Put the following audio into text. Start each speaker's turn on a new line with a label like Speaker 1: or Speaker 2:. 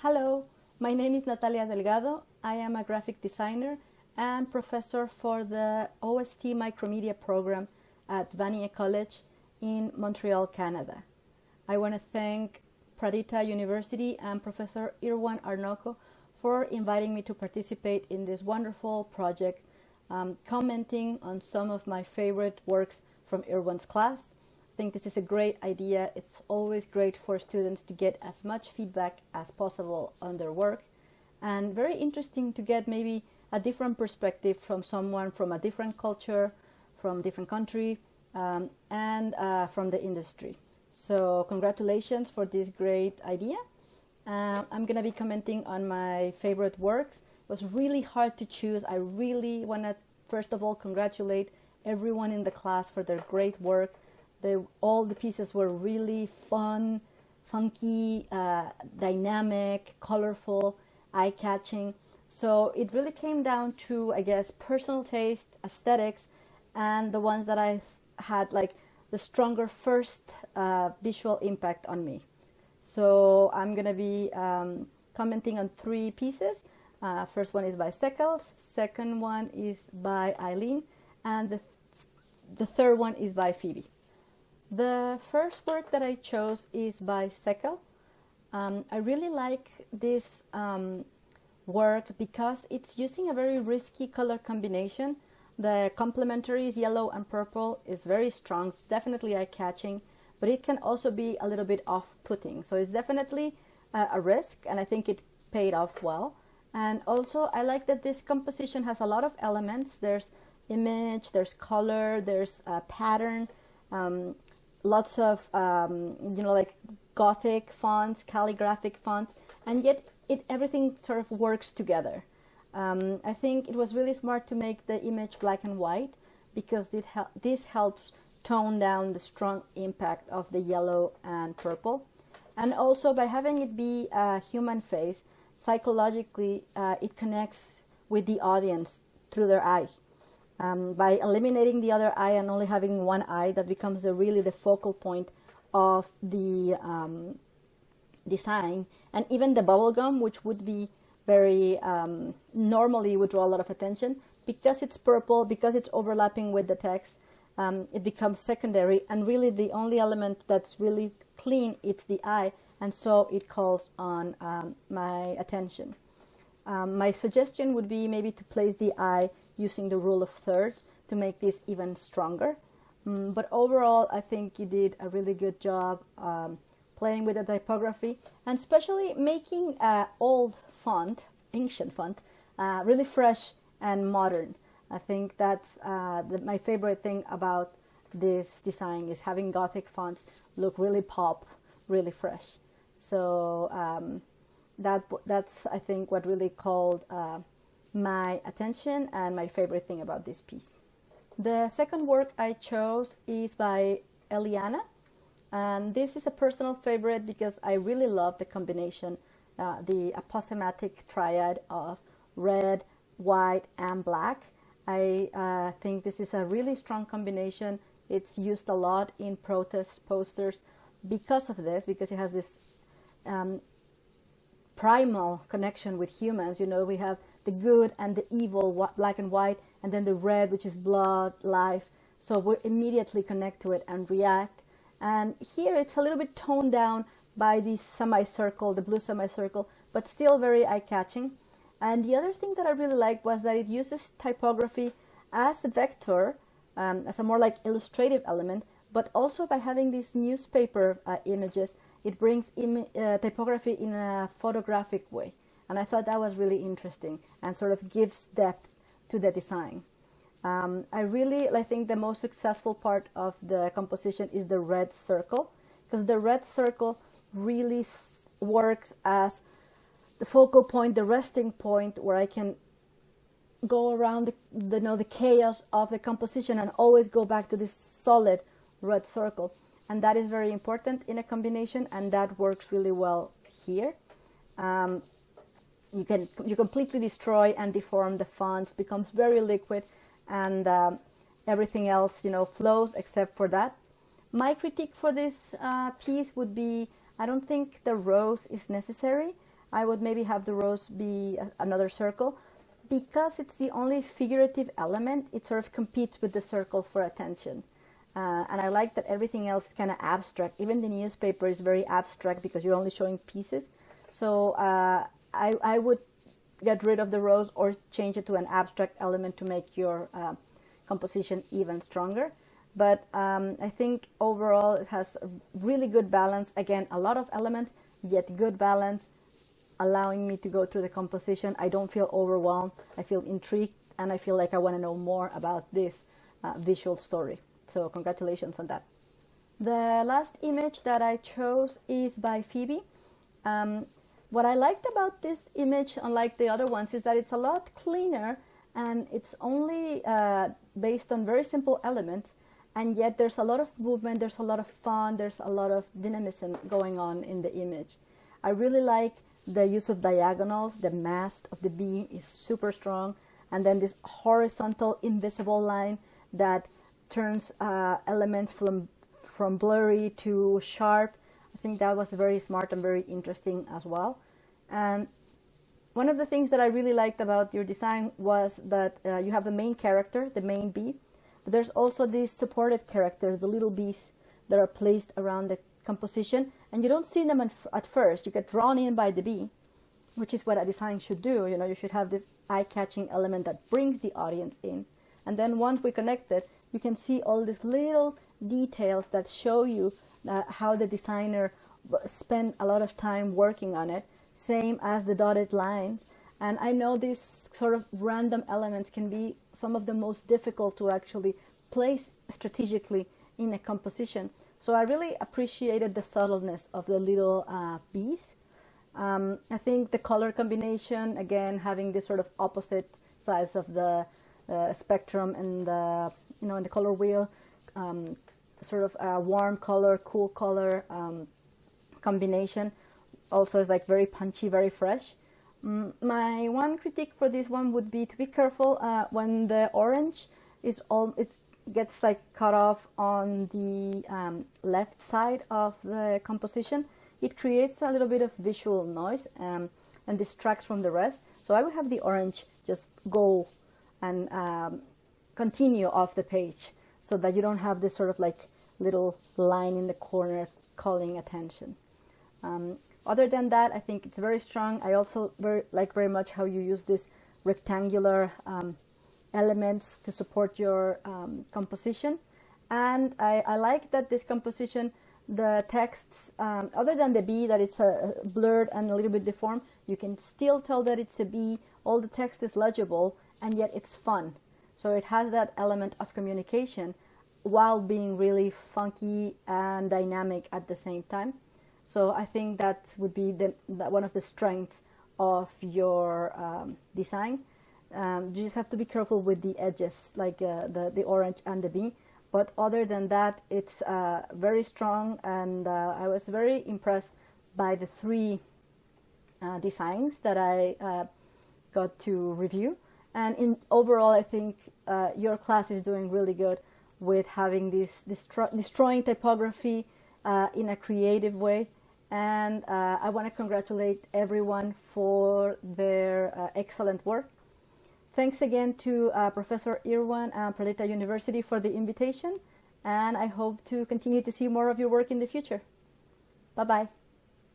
Speaker 1: Hello, my name is Natalia Delgado. I am a graphic designer and professor for the OST Micromedia program at Vanier College in Montreal, Canada. I want to thank Pradita University and Professor Irwan Arnoko for inviting me to participate in this wonderful project, commenting on some of my favorite works from Irwan's class. I think this is a great idea. It's always great for students to get as much feedback as possible on their work, and very interesting to get maybe a different perspective from someone from a different culture, from a different country, and from the industry. So congratulations for this great idea. I'm going to be commenting on my favorite works. It was really hard to choose. I really want to first of all congratulate everyone in the class for their great work. All the pieces were really fun, funky, dynamic, colorful, eye-catching. So it really came down to, I guess, personal taste, aesthetics, and the ones that I had like the stronger first visual impact on me. So I'm going to be commenting on three pieces. First one is by Seckles, second one is by Eileen, and the third one is by Phoebe. The first work that I chose is by Seckles. I really like this work because it's using a very risky color combination. The complementaries, yellow and purple, is very strong, definitely eye-catching, but it can also be a little bit off-putting. So it's definitely a risk, and I think it paid off well. And also, I like that this composition has a lot of elements. There's image, there's color, there's pattern, lots of like Gothic fonts, calligraphic fonts, and yet everything sort of works together. I think it was really smart to make the image black and white because this helps tone down the strong impact of the yellow and purple. And also by having it be a human face, psychologically it connects with the audience through their eye. By eliminating the other eye and only having one eye, that becomes really the focal point of the design. And even the bubble gum, which would be very normally would draw a lot of attention, because it's purple, because it's overlapping with the text, it becomes secondary, and really the only element that's really clean, it's the eye, and so it calls on my attention. My suggestion would be maybe to place the eye using the rule of thirds to make this even stronger. But overall, I think you did a really good job playing with the typography, and especially making old font, ancient font, really fresh and modern. I think that's my favorite thing about this design is having Gothic fonts look really pop, really fresh. So that's I think what really called my attention and my favorite thing about this piece. The second work I chose is by Eliana, and this is a personal favorite because I really love the combination, the aposematic triad of red, white, and black. I think this is a really strong combination. It's used a lot in protest posters because of this, because it has this primal connection with humans. You know, we have the good and the evil, black and white, and then the red, which is blood, life. So we immediately connect to it and react. And here it's a little bit toned down by the semicircle, the blue semicircle, but still very eye-catching. And the other thing that I really liked was that it uses typography as a vector, as a more like illustrative element, but also by having these newspaper images, it brings typography in a photographic way. And I thought that was really interesting and sort of gives depth to the design. I think the most successful part of the composition is the red circle, because the red circle really works as the focal point, the resting point, where I can go around the chaos of the composition and always go back to this solid red circle. And that is very important in a combination, and that works really well here. You completely destroy and deform the fonts, becomes very liquid, and everything else flows except for that. My critique for this piece would be, I don't think the rose is necessary. I would maybe have the rose be another circle. Because it's the only figurative element, it sort of competes with the circle for attention. And I like that everything else is kind of abstract. Even the newspaper is very abstract because you're only showing pieces. So I would get rid of the rose or change it to an abstract element to make your composition even stronger. But I think overall it has a really good balance. Again, a lot of elements, yet good balance, allowing me to go through the composition. I don't feel overwhelmed. I feel intrigued, and I feel like I want to know more about this visual story. So congratulations on that. The last image that I chose is by Phoebe. What I liked about this image, unlike the other ones, is that it's a lot cleaner, and it's only based on very simple elements, and yet there's a lot of movement, there's a lot of fun, there's a lot of dynamism going on in the image. I really like the use of diagonals. The mast of the bee is super strong, and then this horizontal invisible line that turns elements from blurry to sharp. I think that was very smart and very interesting as well. And one of the things that I really liked about your design was that you have the main character, the main bee, but there's also these supportive characters, the little bees that are placed around the composition, and you don't see them at first. You get drawn in by the bee, which is what a design should do. You know, you should have this eye-catching element that brings the audience in. And then once we connect it, you can see all these little details that show you how the designer spent a lot of time working on it, same as the dotted lines. And I know these sort of random elements can be some of the most difficult to actually place strategically in a composition. So I really appreciated the subtleness of the little bees. I think the color combination, again, having this sort of opposite sides of the spectrum and the, in the color wheel, sort of a warm color, cool color combination, also is like very punchy, very fresh. My one critique for this one would be to be careful when the orange is it gets like cut off on the left side of the composition. It creates a little bit of visual noise and distracts from the rest. So I would have the orange just go and continue off the page so that you don't have this sort of like little line in the corner calling attention. Other than that, I think it's very strong. I also very much how you use this rectangular elements to support your composition. And I like that this composition, the texts, other than the bee, that it's blurred and a little bit deformed, you can still tell that it's a bee. All the text is legible, and yet it's fun. So it has that element of communication while being really funky and dynamic at the same time. So I think that would be one of the strengths of your design. You just have to be careful with the edges, like the orange and the bee. But other than that, it's very strong, and I was very impressed by the three designs that I got to review. And overall, I think your class is doing really good with having this destroying typography in a creative way. And I want to congratulate everyone for their excellent work. Thanks again to Professor Irwan and Pradita University for the invitation, and I hope to continue to see more of your work in the future. Bye-bye.